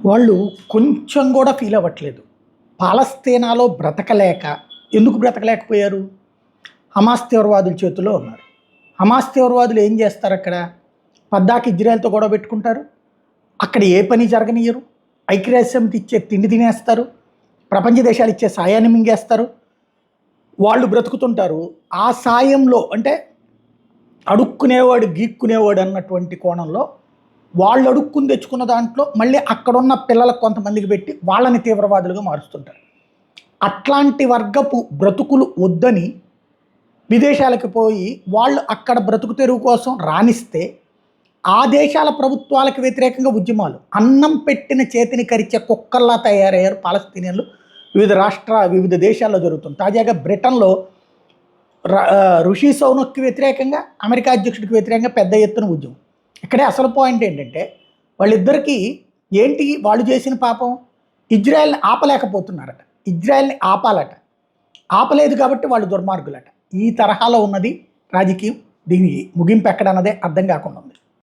వాళ్ళు కొంచెం కూడా ఫీల్ అవ్వట్లేదు. పాలస్తీనాలో బ్రతకలేక ఎందుకు బ్రతకలేకపోయారు? హమాస్ తీవ్రవాదుల చేతిలో ఉన్నారు. హమాస్ తీవ్రవాదులు ఏం చేస్తారక్కడ? పద్దాక ఇజ్రాయెల్‌తో గొడవ పెట్టుకుంటారు. అక్కడ ఏ పని జరగనియ్యరు. ఐక్యరాజ్యసమితి ఇచ్చే తిండి తినేస్తారు. ప్రపంచ దేశాలు ఇచ్చే సాయాన్ని మింగేస్తారు. వాళ్ళు బ్రతుకుతుంటారు. ఆ సాయంలో అంటే అడుక్కునేవాడు, గీక్కునేవాడు అన్నటువంటి కోణంలో వాళ్ళు అడుక్కుని తెచ్చుకున్న దాంట్లో మళ్ళీ అక్కడున్న పిల్లలకు కొంతమందికి పెట్టి వాళ్ళని తీవ్రవాదులుగా మారుస్తుంటారు. అట్లాంటి వర్గపు బ్రతుకులు వద్దని విదేశాలకు పోయి వాళ్ళు అక్కడ బ్రతుకు తెరువు కోసం రాణిస్తే ఆ దేశాల ప్రభుత్వాలకు వ్యతిరేకంగా ఉద్యమాలు, అన్నం పెట్టిన చేతిని కరిచే కుక్కల్లా తయారయ్యారు పాలస్తీనియన్లు. వివిధ దేశాల్లో జరుగుతుంది. తాజాగా బ్రిటన్లో ఋషి సౌనక్కి వ్యతిరేకంగా, అమెరికా అధ్యక్షుడికి వ్యతిరేకంగా పెద్ద ఎత్తున ఉద్యమం. ఇక్కడే అసలు పాయింట్ ఏంటంటే వాళ్ళిద్దరికీ ఏంటి వాళ్ళు చేసిన పాపం? ఇజ్రాయెల్ని ఆపలేకపోతున్నారట. ఇజ్రాయెల్ని ఆపాలట. ఆపలేదు కాబట్టి వాళ్ళు దుర్మార్గులట. ఈ తరహాలో ఉన్నది రాజకీయం. దీనికి ముగింపు ఎక్కడన్నదే అర్థం కాకుండా ఉంది.